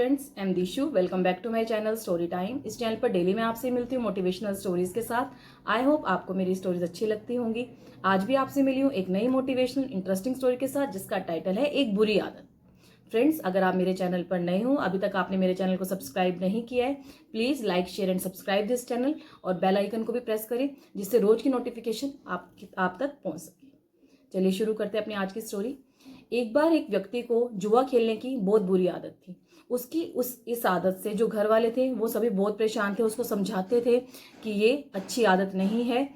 Friends, I am Dishu. Welcome back to my channel story time. इस चैनल पर daily मैं आपसे मिलती हूँ मोटिवेशनल स्टोरीज के साथ। आई होप आपको मेरी स्टोरीज अच्छी लगती होंगी। आज भी आपसे मिली हूँ एक नई मोटिवेशनल इंटरेस्टिंग स्टोरी के साथ, जिसका टाइटल है एक बुरी आदत। फ्रेंड्स, अगर आप मेरे चैनल पर नए हो, अभी तक आपने मेरे चैनल को सब्सक्राइब नहीं किया है, please like share and subscribe this channel और बेल आइकन को भी प्रेस करें, जिससे रोज की नोटिफिकेशन आप तक पहुंच सके। चलिए शुरू करते हैं अपनी आज की स्टोरी। एक बार एक व्यक्ति को जुआ खेलने की बहुत बुरी आदत थी। उसकी इस आदत से जो घर वाले थे वो सभी बहुत परेशान थे। उसको समझाते थे कि ये अच्छी आदत नहीं है,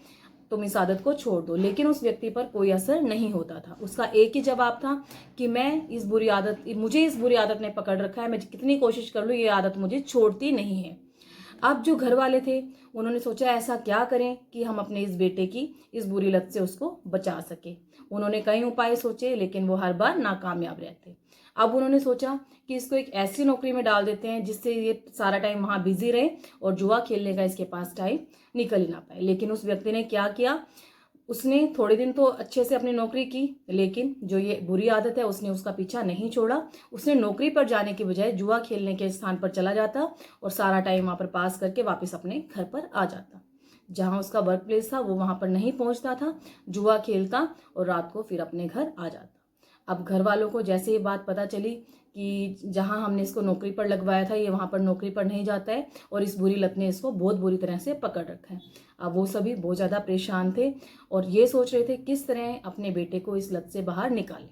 तुम इस आदत को छोड़ दो, लेकिन उस व्यक्ति पर कोई असर नहीं होता था। उसका एक ही जवाब था कि मुझे इस बुरी आदत ने पकड़ रखा है, मैं कितनी कोशिश कर लूं ये आदत मुझे छोड़ती नहीं है। अब जो घर वाले थे उन्होंने सोचा ऐसा क्या करें कि हम अपने इस बेटे की इस बुरी लत से उसको बचा सके। उन्होंने कई उपाय सोचे, लेकिन वो हर बार नाकामयाब रहते। अब उन्होंने सोचा कि इसको एक ऐसी नौकरी में डाल देते हैं जिससे ये सारा टाइम वहां बिजी रहे और जुआ खेलने का इसके पास टाइम निकल ही ना पाए। लेकिन उस व्यक्ति ने क्या किया, उसने थोड़े दिन तो अच्छे से अपनी नौकरी की, लेकिन जो ये बुरी आदत है उसने उसका पीछा नहीं छोड़ा। उसने नौकरी पर जाने की बजाय जुआ खेलने के स्थान पर चला जाता और सारा टाइम वहां पर पास करके वापस अपने घर पर आ जाता। जहां उसका वर्क प्लेस था वो वहां पर नहीं पहुंचता था, जुआ खेलता और रात को फिर अपने घर आ जाता। अब घर वालों को जैसे ये बात पता चली कि जहां हमने इसको नौकरी पर लगवाया था ये वहां पर नौकरी पर नहीं जाता है और इस बुरी लत ने इसको बहुत बुरी तरह से पकड़ रखा है। अब वो सभी बहुत ज्यादा परेशान थे और ये सोच रहे थे किस तरह अपने बेटे को इस लत से बाहर निकालें।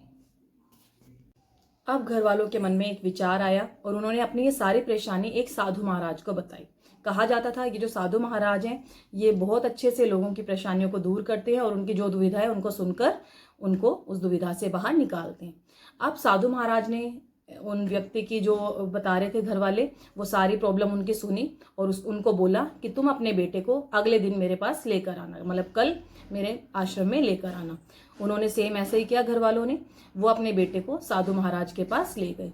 अब घर वालों के मन में एक विचार आया और उन्होंने अपनी ये सारी परेशानी एक साधु महाराज को बताई। कहा जाता था कि जो साधु महाराज हैं ये बहुत अच्छे से लोगों की परेशानियों को दूर करते हैं और उनकी जो दुविधा है उनको सुनकर उनको उस दुविधा से बाहर निकालते हैं। अब साधु महाराज ने उन व्यक्ति की जो बता रहे थे घर वाले, वो सारी प्रॉब्लम उनकी सुनी और उनको बोला कि तुम अपने बेटे को अगले दिन मेरे पास लेकर आना, मतलब कल मेरे आश्रम में लेकर आना। उन्होंने सेम ऐसे ही किया घर वालों ने। वो अपने बेटे को साधु महाराज के पास ले गए।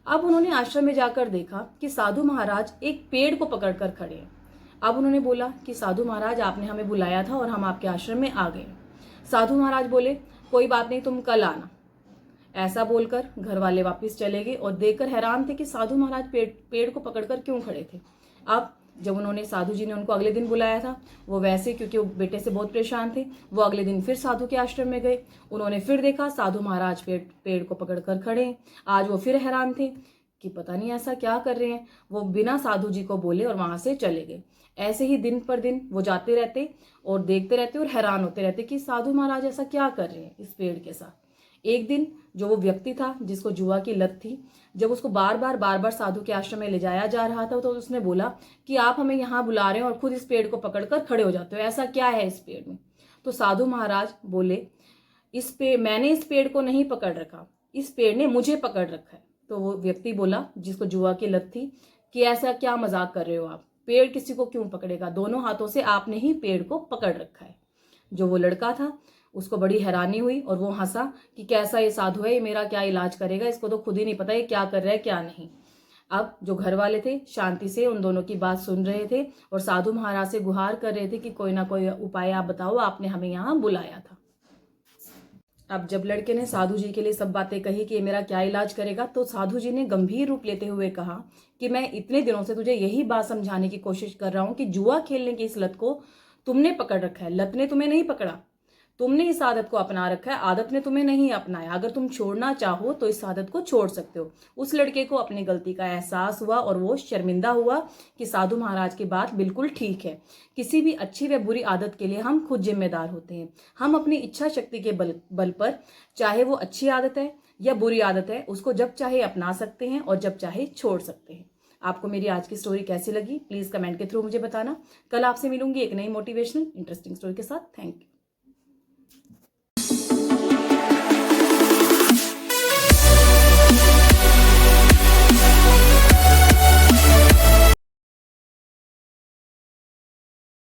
अब उन्होंने आश्रम में जाकर देखा कि साधु महाराज एक पेड़ को पकड़कर खड़े हैं। अब उन्होंने बोला कि साधु महाराज आपने हमें बुलाया था और हम आपके आश्रम में आ गए। साधु महाराज बोले कोई बात नहीं, तुम कल आना। ऐसा बोलकर घर वाले वापस चले गए और देखकर हैरान थे कि साधु महाराज पेड़ को पकड़कर क्यों खड़े थे। अब जब उन्होंने साधु जी ने उनको अगले दिन बुलाया था, वो वैसे क्योंकि वो बेटे से बहुत परेशान थे, वो अगले दिन फिर साधु के आश्रम में गए। उन्होंने फिर देखा साधु महाराज पेड़ को पकड़कर खड़े हैं। आज वो फिर हैरान थे कि पता नहीं ऐसा क्या कर रहे हैं। वो बिना साधु जी को बोले और वहां से चले गए। ऐसे ही दिन पर दिन वो जाते रहते और देखते रहते और हैरान होते रहते कि साधु महाराज ऐसा क्या कर रहे हैं इस पेड़ के साथ। एक दिन जो वो व्यक्ति था जिसको जुआ की लत थी, जब उसको बार बार साधु के आश्रम में ले जाया जा रहा था तो उसने बोला कि आप हमें यहाँ बुला रहे हैं और खुद इस पेड़ को पकड़कर खड़े हो जाते हो, ऐसा क्या है इस पेड़ में। तो साधु महाराज बोले मैंने इस पेड़ को नहीं पकड़ रखा, इस पेड़ ने मुझे पकड़ रखा है। तो वो व्यक्ति बोला जिसको जुआ की लत थी कि ऐसा क्या मजाक कर रहे हो आप, पेड़ किसी को क्यों पकड़ेगा, दोनों हाथों से आपने ही पेड़ को पकड़ रखा है। जो वो लड़का था उसको बड़ी हैरानी हुई और वो हंसा कि कैसा ये साधु है, ये मेरा क्या इलाज करेगा, इसको तो खुद ही नहीं पता ये क्या कर रहा है क्या नहीं। अब जो घर वाले थे शांति से उन दोनों की बात सुन रहे थे और साधु महाराज से गुहार कर रहे थे कि कोई ना कोई उपाय आप बताओ, आपने हमें यहाँ बुलाया था। अब जब लड़के ने साधु जी के लिए सब बातें कही कि ये मेरा क्या इलाज करेगा, तो साधु जी ने गंभीर रूप लेते हुए कहा कि मैं इतने दिनों से तुझे यही बात समझाने की कोशिश कर रहा हूं कि जुआ खेलने की इस लत को तुमने पकड़ रखा है, लत ने तुम्हें नहीं पकड़ा। तुमने इस आदत को अपना रखा है, आदत ने तुम्हें नहीं अपनाया। अगर तुम छोड़ना चाहो तो इस आदत को छोड़ सकते हो। उस लड़के को अपनी गलती का एहसास हुआ और वो शर्मिंदा हुआ कि साधु महाराज की बात बिल्कुल ठीक है। किसी भी अच्छी व बुरी आदत के लिए हम खुद जिम्मेदार होते हैं। हम अपनी इच्छा शक्ति के बल पर, चाहे वो अच्छी आदत है या बुरी आदत है, उसको जब चाहे अपना सकते हैं और जब चाहे छोड़ सकते हैं। आपको मेरी आज की स्टोरी कैसी लगी प्लीज कमेंट के थ्रू मुझे बताना। कल आपसे मिलूंगी एक नई मोटिवेशनल इंटरेस्टिंग स्टोरी के साथ। Thank you.